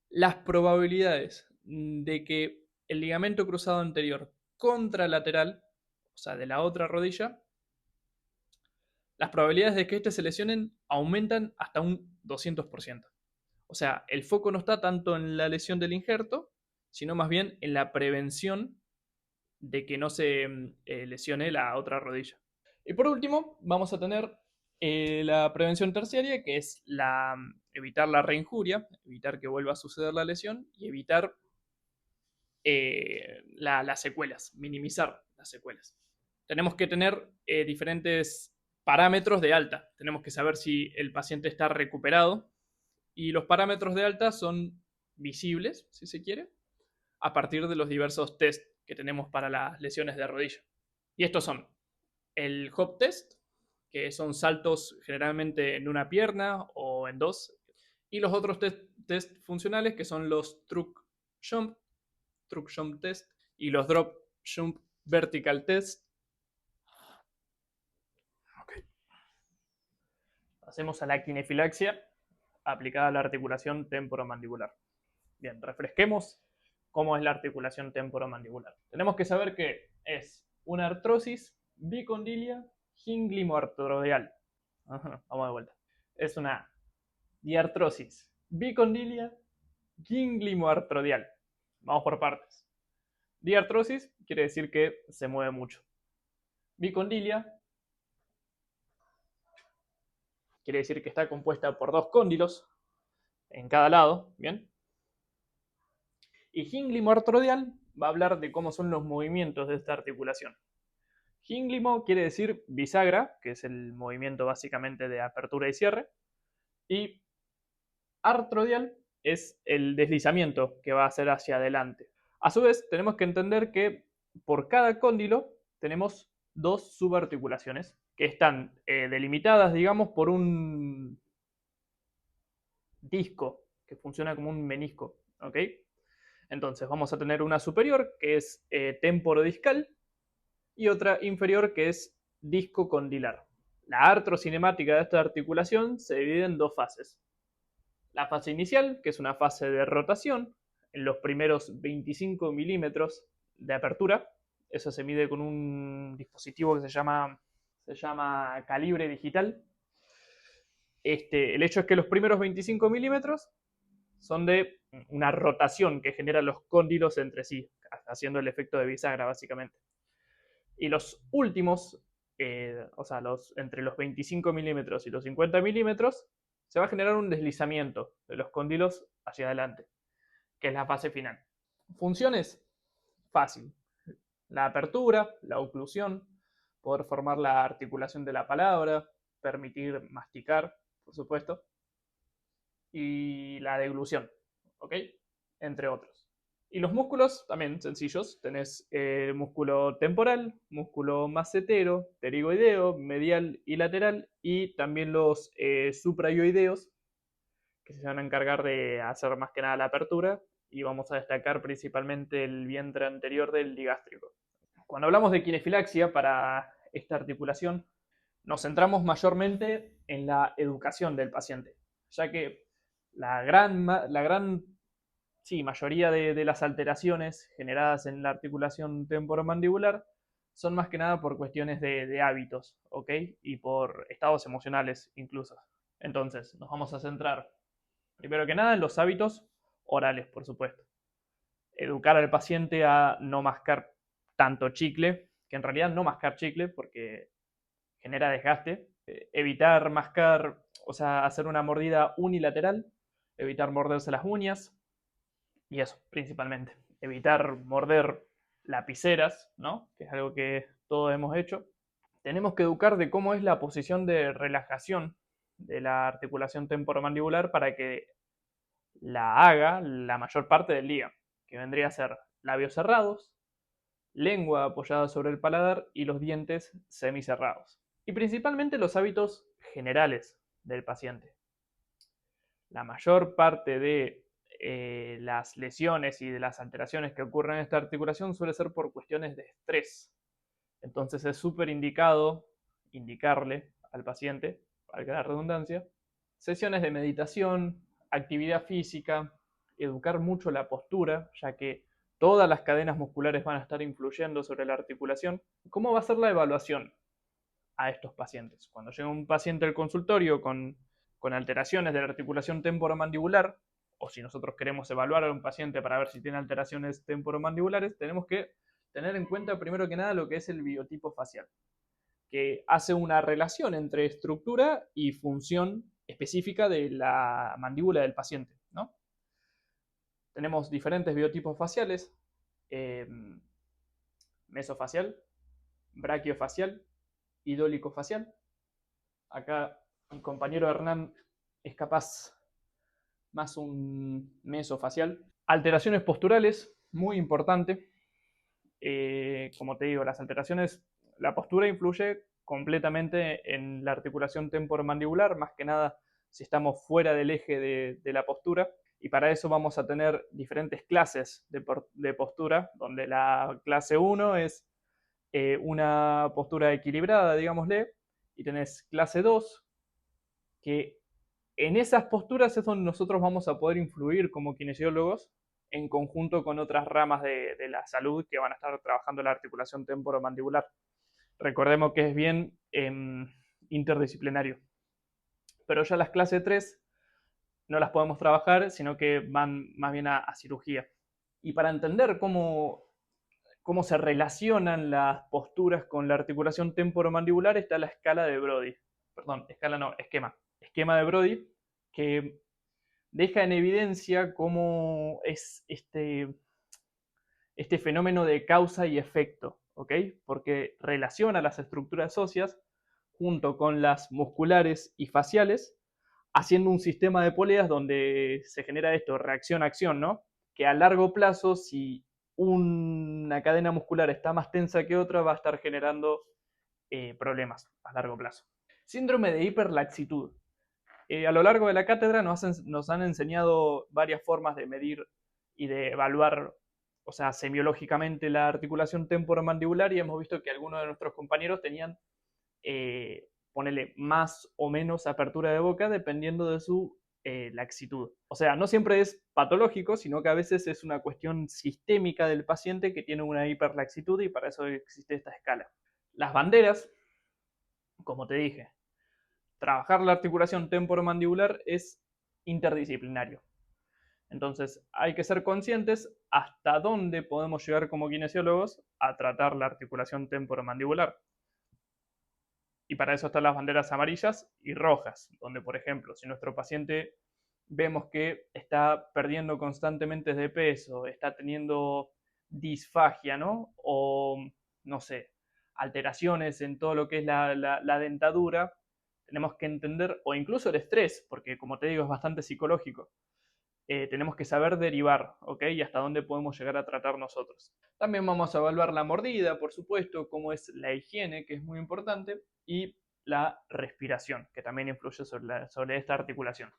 las probabilidades de que el ligamento cruzado anterior contralateral, o sea, de la otra rodilla, las probabilidades de que éste se lesionen aumentan hasta un 200%. O sea, el foco no está tanto en la lesión del injerto, sino más bien en la prevención de que no se lesione la otra rodilla. Y por último, vamos a tener la prevención terciaria, que es evitar la reinjuria, evitar que vuelva a suceder la lesión y evitar las secuelas, minimizar las secuelas. Tenemos que tener diferentes parámetros de alta. Tenemos que saber si el paciente está recuperado y los parámetros de alta son visibles, si se quiere, a partir de los diversos test que tenemos para las lesiones de rodilla. Y estos son el hop test, que son saltos generalmente en una pierna o en dos, y los otros test funcionales, que son los truck jump test, y los drop jump vertical test. Okay. Pasemos a la quinefilaxia aplicada a la articulación temporomandibular. Bien, refresquemos cómo es la articulación temporomandibular. Tenemos que saber que es una artrosis bicondilia ginglimoartrodial. Vamos de vuelta. Es una diartrosis bicondilia ginglimoartrodial. Vamos por partes. Diartrosis quiere decir que se mueve mucho. Bicondilia quiere decir que está compuesta por dos cóndilos en cada lado, ¿bien? Y ginglimoartrodial va a hablar de cómo son los movimientos de esta articulación. Gínglimo quiere decir bisagra, que es el movimiento básicamente de apertura y cierre, y artrodial es el deslizamiento que va a hacer hacia adelante. A su vez, tenemos que entender que por cada cóndilo tenemos dos subarticulaciones que están delimitadas, digamos, por un disco que funciona como un menisco, ¿ok? Entonces vamos a tener una superior que es temporodiscal y otra inferior que es disco condilar. La artrocinemática de esta articulación se divide en dos fases. La fase inicial, que es una fase de rotación, en los primeros 25 milímetros de apertura. Eso se mide con un dispositivo que se llama calibre digital. El hecho es que los primeros 25 milímetros son de una rotación que genera los cóndilos entre sí, haciendo el efecto de bisagra básicamente. Y los últimos, o sea, entre los 25 milímetros y los 50 milímetros, se va a generar un deslizamiento de los cóndilos hacia adelante, que es la fase final. Funciones, fácil. La apertura, la oclusión, poder formar la articulación de la palabra, permitir masticar, por supuesto, y la deglución, ¿ok? Entre otros. Y los músculos también sencillos. Tenés el músculo temporal, músculo macetero, pterigoideo, medial y lateral, y también los suprayoideos, que se van a encargar de hacer más que nada la apertura, y vamos a destacar principalmente el vientre anterior del digástrico. Cuando hablamos de kinefilaxia para esta articulación, nos centramos mayormente en la educación del paciente, ya que la gran mayoría de las alteraciones generadas en la articulación temporomandibular son más que nada por cuestiones de hábitos, ¿ok? Y por estados emocionales incluso. Entonces, nos vamos a centrar primero que nada en los hábitos orales, por supuesto. Educar al paciente a no mascar tanto chicle, que en realidad no mascar chicle porque genera desgaste. Evitar mascar, o sea, hacer una mordida unilateral, evitar morderse las uñas, y eso, principalmente. Evitar morder lapiceras, ¿no? Que es algo que todos hemos hecho. Tenemos que educar de cómo es la posición de relajación de la articulación temporomandibular para que la haga la mayor parte del día, que vendría a ser labios cerrados, lengua apoyada sobre el paladar y los dientes semicerrados. Y principalmente los hábitos generales del paciente. La mayor parte de las lesiones y de las alteraciones que ocurren en esta articulación suele ser por cuestiones de estrés. Entonces es súper indicado indicarle al paciente, valga la redundancia, sesiones de meditación, actividad física, educar mucho la postura, ya que todas las cadenas musculares van a estar influyendo sobre la articulación. ¿Cómo va a ser la evaluación a estos pacientes? Cuando llega un paciente al consultorio con alteraciones de la articulación temporomandibular, o si nosotros queremos evaluar a un paciente para ver si tiene alteraciones temporomandibulares, tenemos que tener en cuenta primero que nada lo que es el biotipo facial, que hace una relación entre estructura y función específica de la mandíbula del paciente, ¿no? Tenemos diferentes biotipos faciales, eh, mesofacial, braquiofacial, idólico-facial. Acá mi compañero Hernán es capaz más un mesofacial. Alteraciones posturales, muy importante. Como te digo, las alteraciones, la postura influye completamente en la articulación temporomandibular, más que nada si estamos fuera del eje de la postura. Y para eso vamos a tener diferentes clases de postura, donde la clase 1 es una postura equilibrada, digámosle, y tenés clase 2, que en esas posturas es donde nosotros vamos a poder influir como kinesiólogos en conjunto con otras ramas de la salud que van a estar trabajando la articulación temporomandibular. Recordemos que es bien interdisciplinario. Pero ya las clases 3 no las podemos trabajar, sino que van más bien a cirugía. Y para entender cómo se relacionan las posturas con la articulación temporomandibular está la escala de Brody. Perdón, escala no, esquema. Esquema de Brody, que deja en evidencia cómo es este fenómeno de causa y efecto, ¿ok? Porque relaciona las estructuras óseas junto con las musculares y faciales, haciendo un sistema de poleas donde se genera esto, reacción-acción, ¿no? Que a largo plazo, si una cadena muscular está más tensa que otra, va a estar generando problemas a largo plazo. Síndrome de hiperlaxitud. A lo largo de la cátedra nos han enseñado varias formas de medir y de evaluar, o sea, semiológicamente la articulación temporomandibular, y hemos visto que algunos de nuestros compañeros tenían, ponele, más o menos apertura de boca dependiendo de su laxitud. O sea, no siempre es patológico, sino que a veces es una cuestión sistémica del paciente que tiene una hiperlaxitud, y para eso existe esta escala. Las banderas, como te dije, trabajar la articulación temporomandibular es interdisciplinario. Entonces hay que ser conscientes hasta dónde podemos llegar como kinesiólogos a tratar la articulación temporomandibular. Y para eso están las banderas amarillas y rojas, donde, por ejemplo, si nuestro paciente vemos que está perdiendo constantemente de peso, está teniendo disfagia, ¿no? O, no sé, alteraciones en todo lo que es la dentadura, tenemos que entender, o incluso el estrés, porque como te digo es bastante psicológico, tenemos que saber derivar, ¿ok? Y hasta dónde podemos llegar a tratar nosotros. También vamos a evaluar la mordida, por supuesto, cómo es la higiene, que es muy importante, y la respiración, que también influye sobre esta articulación.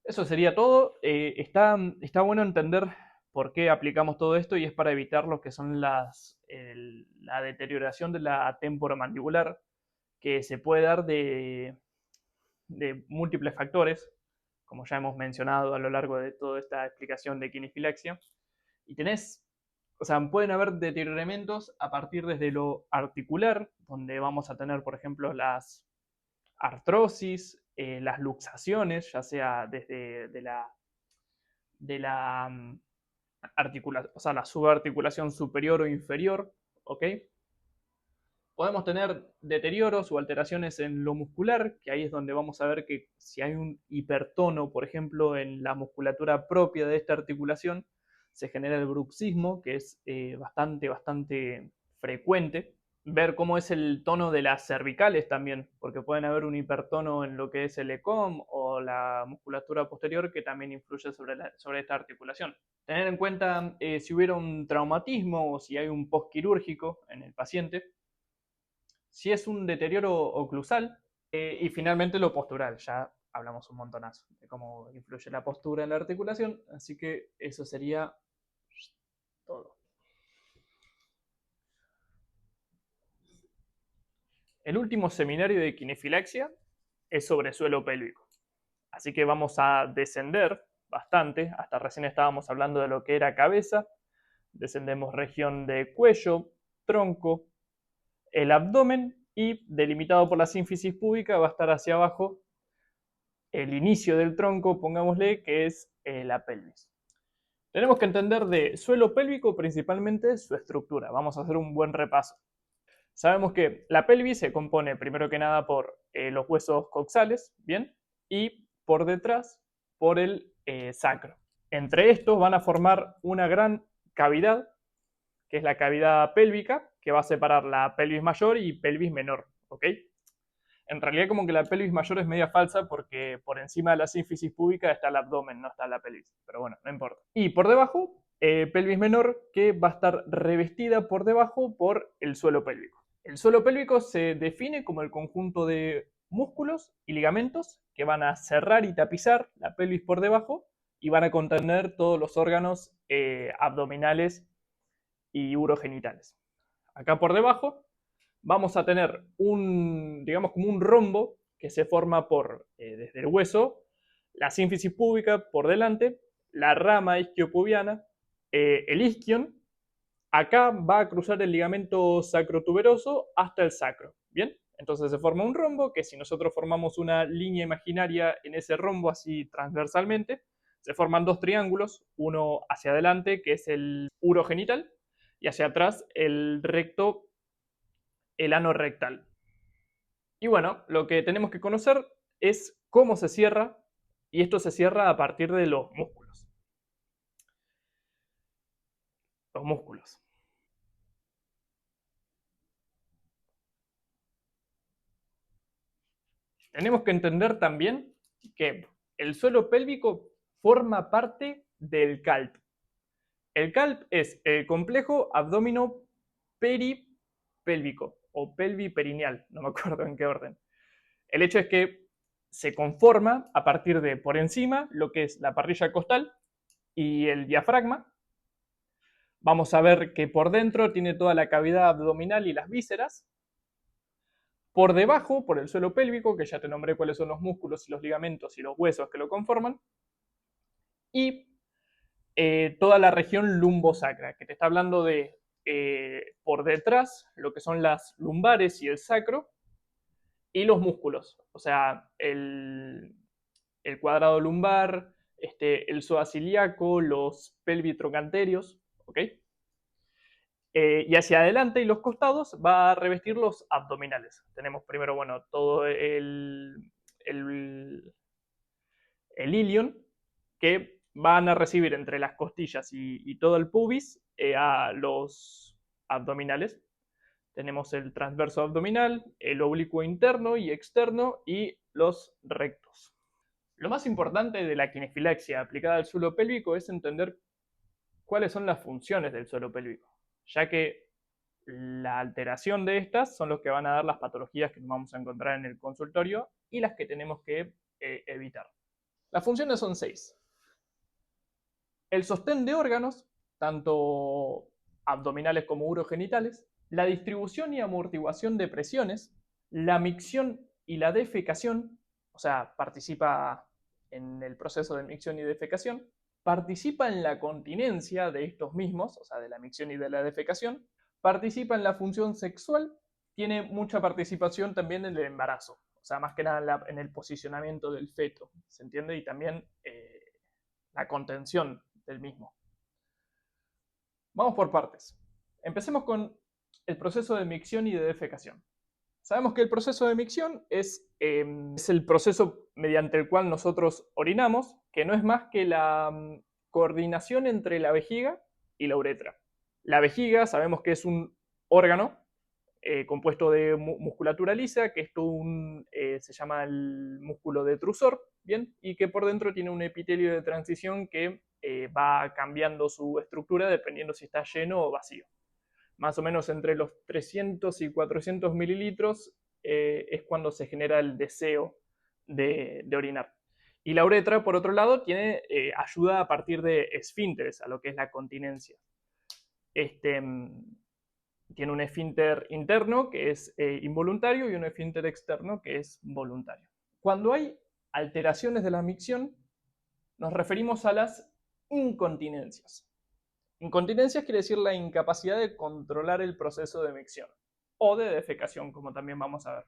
Eso sería todo. Está bueno entender por qué aplicamos todo esto y es para evitar lo que son la deterioración de la temporomandibular, que se puede dar de múltiples factores, como ya hemos mencionado a lo largo de toda esta explicación de quinifilaxia. Y o sea, pueden haber deterioramientos a partir desde lo articular, donde vamos a tener, por ejemplo, las artrosis, las luxaciones, ya sea desde de la o sea, la subarticulación superior o inferior, ¿ok? Podemos tener deterioros o alteraciones en lo muscular, que ahí es donde vamos a ver que si hay un hipertono, por ejemplo, en la musculatura propia de esta articulación, se genera el bruxismo, que es bastante frecuente. Ver cómo es el tono de las cervicales también, porque pueden haber un hipertono en lo que es el ECOM o la musculatura posterior que también influye sobre esta articulación. Tener en cuenta si hubiera un traumatismo o si hay un postquirúrgico en el paciente, si es un deterioro oclusal y finalmente lo postural. Ya hablamos un montonazo de cómo influye la postura en la articulación, así que eso sería todo. El último seminario de quinefilaxia es sobre suelo pélvico, así que vamos a descender bastante, hasta recién estábamos hablando de lo que era cabeza, descendemos región de cuello, tronco, el abdomen y delimitado por la sínfisis púbica va a estar hacia abajo el inicio del tronco, pongámosle, que es la pelvis. Tenemos que entender de suelo pélvico principalmente su estructura. Vamos a hacer un buen repaso. Sabemos que la pelvis se compone primero que nada por los huesos coxales, ¿bien? Y por detrás por el sacro. Entre estos van a formar una gran cavidad, que es la cavidad pélvica, que va a separar la pelvis mayor y pelvis menor, ¿ok? En realidad como que la pelvis mayor es media falsa porque por encima de la sínfisis púbica está el abdomen, no está la pelvis. Pero bueno, no importa. Y por debajo, pelvis menor que va a estar revestida por debajo por el suelo pélvico. El suelo pélvico se define como el conjunto de músculos y ligamentos que van a cerrar y tapizar la pelvis por debajo y van a contener todos los órganos abdominales y urogenitales. Acá por debajo vamos a tener digamos, como un rombo que se forma desde el hueso, la sínfisis púbica por delante, la rama isquiopubiana, el isquion. Acá va a cruzar el ligamento sacrotuberoso hasta el sacro. ¿Bien? Entonces se forma un rombo que si nosotros formamos una línea imaginaria en ese rombo así transversalmente, se forman dos triángulos, uno hacia adelante que es el urogenital y hacia atrás el recto, el ano rectal. Y bueno, lo que tenemos que conocer es cómo se cierra, y esto se cierra a partir de los músculos. Los músculos. Tenemos que entender también que el suelo pélvico forma parte del CALP. El CALP es el complejo abdomino peripélvico o pelviperineal, no me acuerdo en qué orden. El hecho es que se conforma a partir de por encima lo que es la parrilla costal y el diafragma. Vamos a ver que por dentro tiene toda la cavidad abdominal y las vísceras. Por debajo, por el suelo pélvico, que ya te nombré cuáles son los músculos y los ligamentos y los huesos que lo conforman. Y toda la región lumbosacra, que te está hablando de por detrás, lo que son las lumbares y el sacro, y los músculos, o sea, el cuadrado lumbar, el psoas ilíaco, los pelvitrocanterios, ¿ok? Y hacia adelante y los costados va a revestir los abdominales. Tenemos primero, bueno, todo el ilion, que van a recibir entre las costillas y todo el pubis a los abdominales. Tenemos el transverso abdominal, el oblicuo interno y externo y los rectos. Lo más importante de la quinefilaxia aplicada al suelo pélvico es entender cuáles son las funciones del suelo pélvico, ya que la alteración de estas son los que van a dar las patologías que nos vamos a encontrar en el consultorio y las que tenemos que evitar. Las funciones son 6. El sostén de órganos, tanto abdominales como urogenitales, la distribución y amortiguación de presiones, la micción y la defecación, o sea, participa en el proceso de micción y defecación, participa en la continencia de estos mismos, o sea, de la micción y de la defecación, participa en la función sexual, tiene mucha participación también en el embarazo, o sea, más que nada en el posicionamiento del feto, ¿se entiende? Y también la contención del mismo. Vamos por partes. Empecemos con el proceso de micción y de defecación. Sabemos que el proceso de micción es el proceso mediante el cual nosotros orinamos, que no es más que la coordinación entre la vejiga y la uretra. La vejiga sabemos que es un órgano compuesto de musculatura lisa, que esto se llama el músculo detrusor, ¿bien? Y que por dentro tiene un epitelio de transición que va cambiando su estructura dependiendo si está lleno o vacío. Más o menos entre los 300 y 400 mililitros es cuando se genera el deseo de orinar. Y la uretra, por otro lado, tiene ayuda a partir de esfínteres, a lo que es la continencia. Tiene un esfínter interno que es involuntario y un esfínter externo que es voluntario. Cuando hay alteraciones de la micción, nos referimos a las incontinencias. Incontinencias quiere decir la incapacidad de controlar el proceso de micción o de defecación, como también vamos a ver.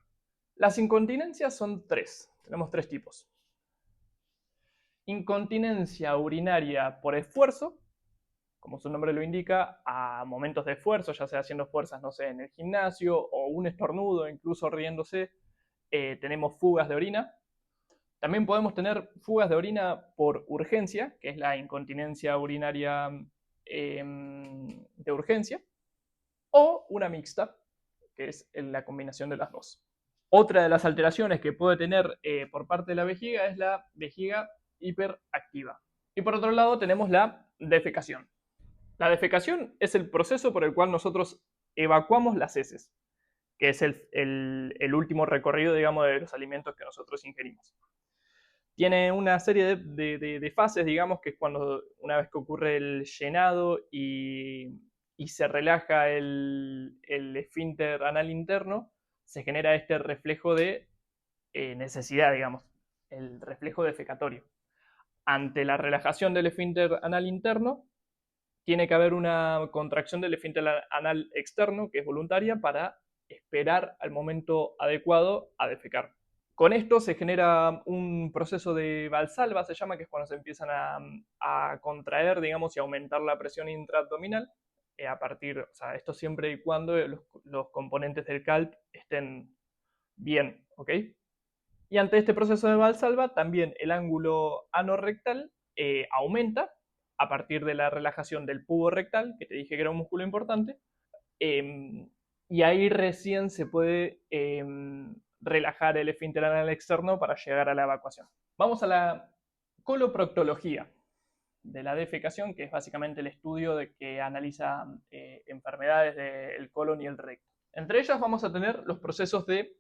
Las incontinencias son 3. Tenemos 3 tipos. Incontinencia urinaria por esfuerzo, como su nombre lo indica, a momentos de esfuerzo, ya sea haciendo fuerzas, no sé, en el gimnasio o un estornudo, incluso riéndose, tenemos fugas de orina. También podemos tener fugas de orina por urgencia, que es la incontinencia urinaria de urgencia, o una mixta, que es la combinación de las dos. Otra de las alteraciones que puede tener por parte de la vejiga es la vejiga hiperactiva. Y por otro lado tenemos la defecación. La defecación es el proceso por el cual nosotros evacuamos las heces, que es el último recorrido, digamos, de los alimentos que nosotros ingerimos. Tiene una serie de fases, digamos, que es cuando una vez que ocurre el llenado y se relaja el esfínter anal interno, se genera este reflejo de necesidad, digamos, el reflejo defecatorio. Ante la relajación del esfínter anal interno, tiene que haber una contracción del esfínter anal externo, que es voluntaria, para esperar al momento adecuado a defecar. Con esto se genera un proceso de valsalva, se llama, que es cuando se empiezan a contraer, digamos, y aumentar la presión intraabdominal, a partir, o sea, esto siempre y cuando los componentes del CALP estén bien, ¿ok? Y ante este proceso de valsalva, también el ángulo anorrectal aumenta a partir de la relajación del pubo rectal, que te dije que era un músculo importante, y ahí recién se puede relajar el esfínter anal externo para llegar a la evacuación. Vamos a la coloproctología de la defecación, que es básicamente el estudio que analiza enfermedades del colon y el recto. Entre ellas vamos a tener los procesos de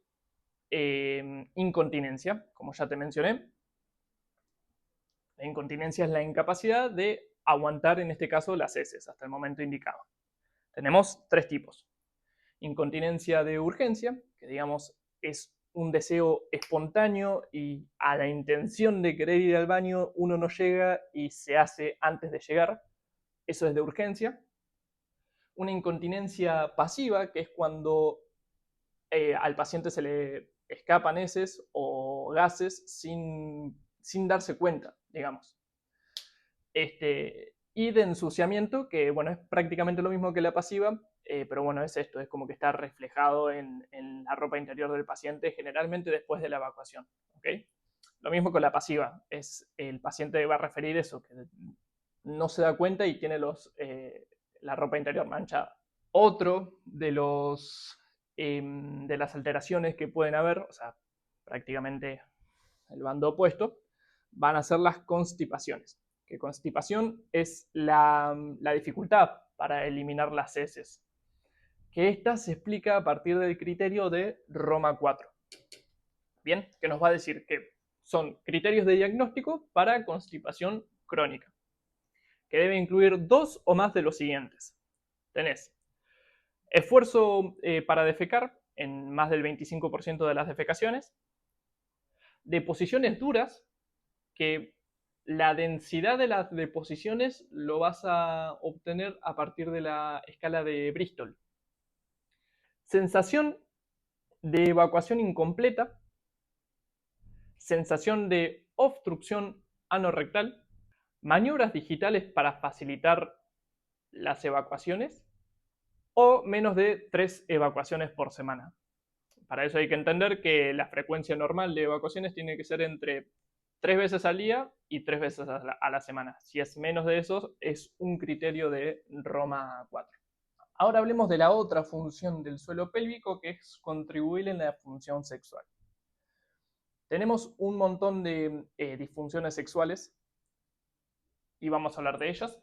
incontinencia, como ya te mencioné. La incontinencia es la incapacidad de aguantar, en este caso, las heces hasta el momento indicado. Tenemos 3 tipos. Incontinencia de urgencia, que digamos es un deseo espontáneo y a la intención de querer ir al baño uno no llega y se hace antes de llegar. Eso es de urgencia. Una incontinencia pasiva, que es cuando al paciente se le escapan heces o gases sin darse cuenta, digamos. Y de ensuciamiento, que bueno, es prácticamente lo mismo que la pasiva, pero bueno, es esto, es como que está reflejado en la ropa interior del paciente, generalmente después de la evacuación, ¿ok? Lo mismo con la pasiva, es el paciente va a referir eso, que no se da cuenta y tiene la ropa interior manchada. Otro de las alteraciones que pueden haber, o sea, prácticamente el bando opuesto, van a ser las constipaciones. Que constipación es la dificultad para eliminar las heces. Que esta se explica a partir del criterio de Roma 4. Bien, que nos va a decir que son criterios de diagnóstico para constipación crónica, que debe incluir dos o más de los siguientes. Tenés esfuerzo para defecar en más del 25% de las defecaciones, deposiciones duras, que la densidad de las deposiciones lo vas a obtener a partir de la escala de Bristol. Sensación de evacuación incompleta, sensación de obstrucción anorrectal, maniobras digitales para facilitar las evacuaciones o menos de 3 evacuaciones por semana. Para eso hay que entender que la frecuencia normal de evacuaciones tiene que ser entre 3 veces al día y 3 veces a la semana. Si es menos de eso, es un criterio de Roma 4. Ahora hablemos de la otra función del suelo pélvico, que es contribuir en la función sexual. Tenemos un montón de disfunciones sexuales y vamos a hablar de ellas.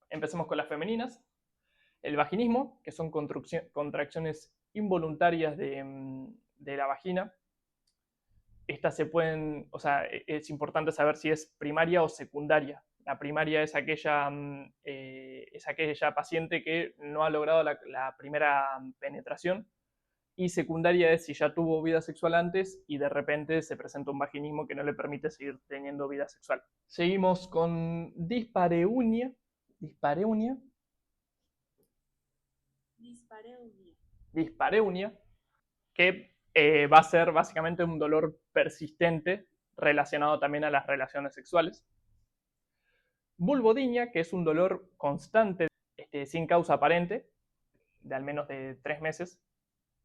Empecemos con las femeninas. El vaginismo, que son contracciones involuntarias de la vagina. Estas se pueden, o sea, es importante saber si es primaria o secundaria. La primaria es aquella paciente que no ha logrado la primera penetración, y secundaria es si ya tuvo vida sexual antes y de repente se presenta un vaginismo que no le permite seguir teniendo vida sexual. Seguimos con dispareunia. Dispareunia. Dispareunia, que va a ser básicamente un dolor persistente relacionado también a las relaciones sexuales. Vulvodinia, que es un dolor constante sin causa aparente, de al menos de 3 meses.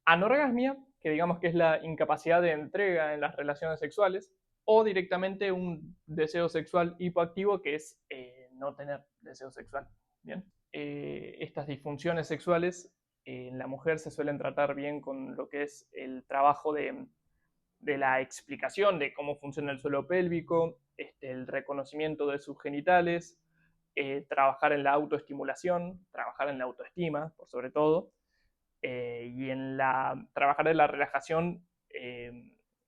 Anorgasmia, que digamos que es la incapacidad de entrega en las relaciones sexuales, o directamente un deseo sexual hipoactivo, que es no tener deseo sexual. Bien. Estas disfunciones sexuales en la mujer se suelen tratar bien con lo que es el trabajo de la explicación de cómo funciona el suelo pélvico, el reconocimiento de sus genitales, trabajar en la autoestimulación, trabajar en la autoestima, por sobre todo, y trabajar en la relajación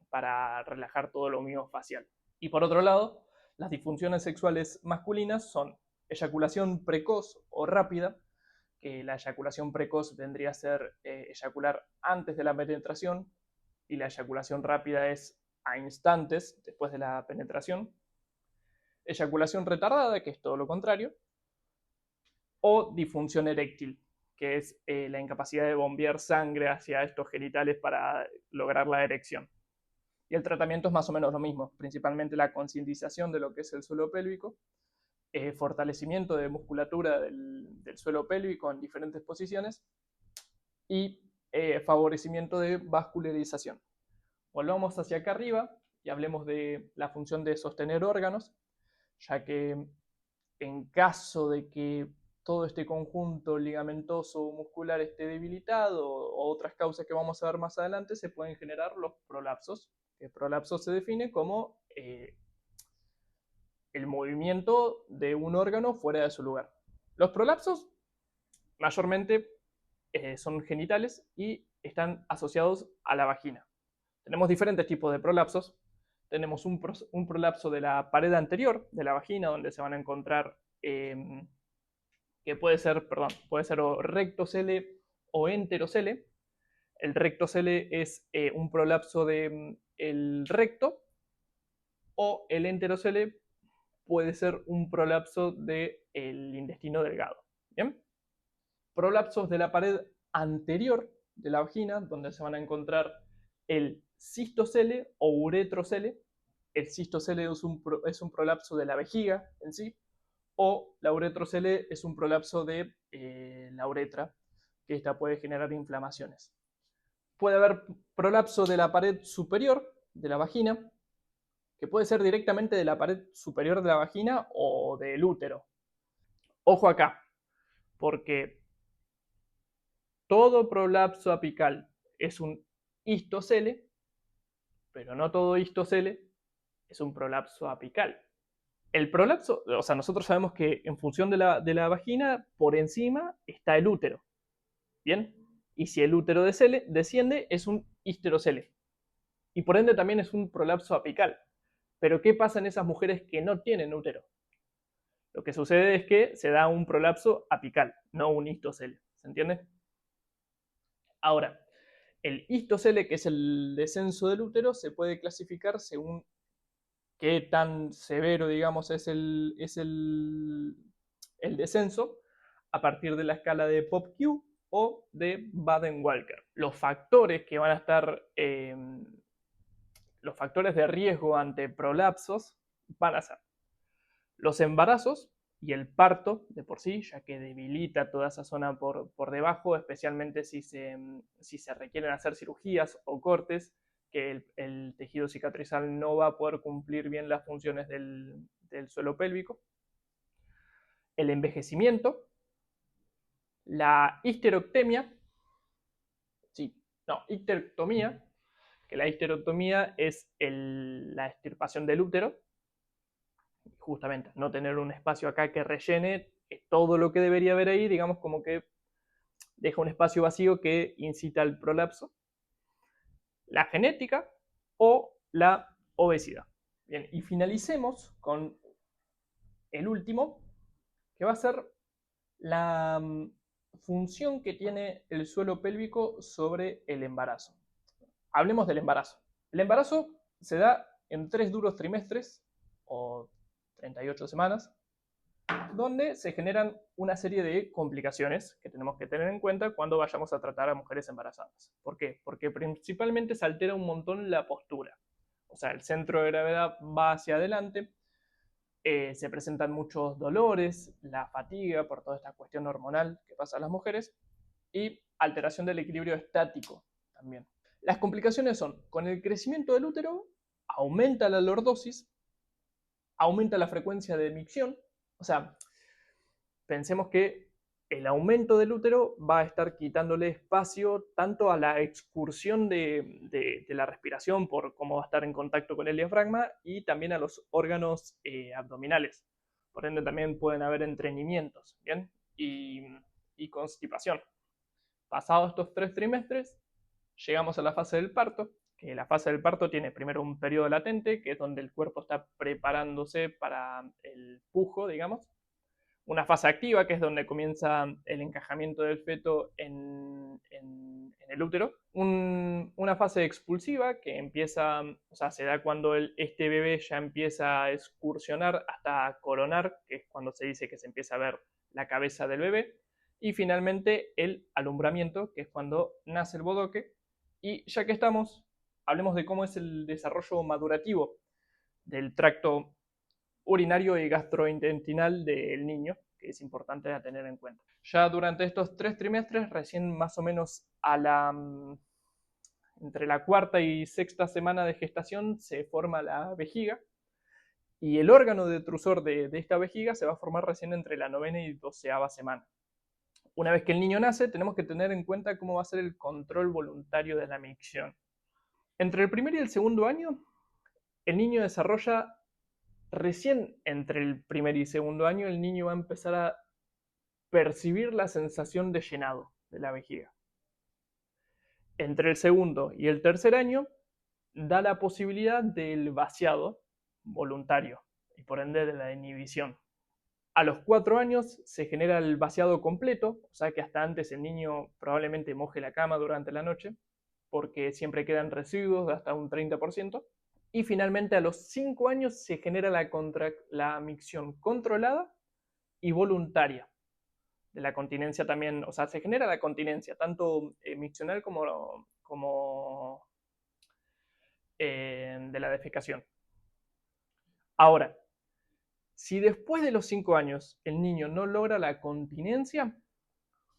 para relajar todo lo miofacial. Y por otro lado, las disfunciones sexuales masculinas son eyaculación precoz o rápida, que la eyaculación precoz vendría a ser eyacular antes de la penetración, y la eyaculación rápida es a instantes después de la penetración. Eyaculación retardada, que es todo lo contrario, o disfunción eréctil, que es la incapacidad de bombear sangre hacia estos genitales para lograr la erección. Y el tratamiento es más o menos lo mismo, principalmente la concientización de lo que es el suelo pélvico, fortalecimiento de musculatura del suelo pélvico en diferentes posiciones y favorecimiento de vascularización. Volvamos hacia acá arriba y hablemos de la función de sostener órganos, ya que en caso de que todo este conjunto ligamentoso o muscular esté debilitado o otras causas que vamos a ver más adelante, se pueden generar los prolapsos. El prolapso se define como el movimiento de un órgano fuera de su lugar. Los prolapsos mayormente son genitales y están asociados a la vagina. Tenemos diferentes tipos de prolapsos. Tenemos un prolapso de la pared anterior de la vagina, donde se van a encontrar que puede ser o rectocele o enterocele. El rectocele es un prolapso del recto, o el enterocele puede ser un prolapso del intestino delgado. ¿Bien? Prolapsos de la pared anterior de la vagina, donde se van a encontrar el cistocele o uretrocele. El cistocele es un prolapso de la vejiga en sí, o la uretrocele es un prolapso de la uretra, que esta puede generar inflamaciones. Puede haber prolapso de la pared superior de la vagina, que puede ser directamente de la pared superior de la vagina o del útero. Ojo acá, porque todo prolapso apical es un histocele, pero no todo histocele es un prolapso apical. El prolapso, o sea, nosotros sabemos que en función de la vagina, por encima está el útero, ¿bien? Y si el útero desciende, es un histerocele. Y por ende también es un prolapso apical. Pero ¿qué pasa en esas mujeres que no tienen útero? Lo que sucede es que se da un prolapso apical, no un histocele. ¿Se entiende? Ahora, el histocele, que es el descenso del útero, se puede clasificar según qué tan severo, digamos, es el descenso a partir de la escala de POPQ o de Baden-Walker. Los factores que van a estar, los factores de riesgo ante prolapsos van a ser los embarazos y el parto de por sí, ya que debilita toda esa zona por debajo, especialmente si se requieren hacer cirugías o cortes, que el tejido cicatrizal no va a poder cumplir bien las funciones del suelo pélvico. El envejecimiento, la histerectomía, sí, no, histerectomía, que la histerectomía es la extirpación del útero, justamente no tener un espacio acá que rellene todo lo que debería haber ahí, digamos como que deja un espacio vacío que incita al prolapso, la genética o la obesidad. Bien, y finalicemos con el último, que va a ser la función que tiene el suelo pélvico sobre el embarazo. Hablemos del embarazo. El embarazo se da en 3 duros trimestres o 38 semanas, donde se generan una serie de complicaciones que tenemos que tener en cuenta cuando vayamos a tratar a mujeres embarazadas. ¿Por qué? Porque principalmente se altera un montón la postura. O sea, el centro de gravedad va hacia adelante, se presentan muchos dolores, la fatiga por toda esta cuestión hormonal que pasa a las mujeres y alteración del equilibrio estático también. Las complicaciones son, con el crecimiento del útero, aumenta la lordosis, aumenta la frecuencia de micción, o sea, pensemos que el aumento del útero va a estar quitándole espacio tanto a la excursión de la respiración por cómo va a estar en contacto con el diafragma y también a los órganos abdominales. Por ende también pueden haber entrenamientos, ¿bien? Y constipación. Pasados estos 3 trimestres, llegamos a la fase del parto, que la fase del parto tiene primero un periodo latente, que es donde el cuerpo está preparándose para el pujo, digamos. Una fase activa, que es donde comienza el encajamiento del feto en el útero. Una fase expulsiva, que empieza, o sea, se da cuando este bebé ya empieza a excursionar hasta coronar, que es cuando se dice que se empieza a ver la cabeza del bebé. Y finalmente el alumbramiento, que es cuando nace el bodoque. Y ya que estamos, hablemos de cómo es el desarrollo madurativo del tracto urinario y gastrointestinal del niño, que es importante a tener en cuenta. Ya durante estos 3 trimestres, recién más o menos entre la cuarta y sexta semana de gestación, se forma la vejiga, y el órgano detrusor de esta vejiga se va a formar recién entre la novena y 12ª semana. Una vez que el niño nace, tenemos que tener en cuenta cómo va a ser el control voluntario de la micción. Entre el primer y el segundo año, el niño desarrolla, recién entre el primer y segundo año, el niño va a empezar a percibir la sensación de llenado de la vejiga. Entre el segundo y el tercer año, da la posibilidad del vaciado voluntario y por ende de la inhibición. A los 4 años se genera el vaciado completo, o sea que hasta antes el niño probablemente moje la cama durante la noche, porque siempre quedan residuos de hasta un 30%. Y finalmente a los 5 años se genera la micción controlada y voluntaria. De la continencia también, o sea, se genera la continencia, tanto miccional como de la defecación. Ahora, si después de los 5 años el niño no logra la continencia,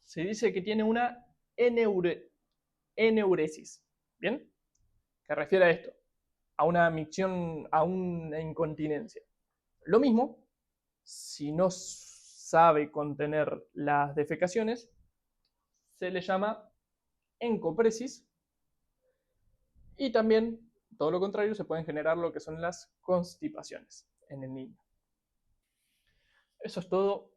se dice que tiene una eneuresis. ¿Bien? ¿Qué refiere a esto? a una micción, a una incontinencia. Lo mismo, si no sabe contener las defecaciones, se le llama encopresis, y también, todo lo contrario, se pueden generar lo que son las constipaciones en el niño. Eso es todo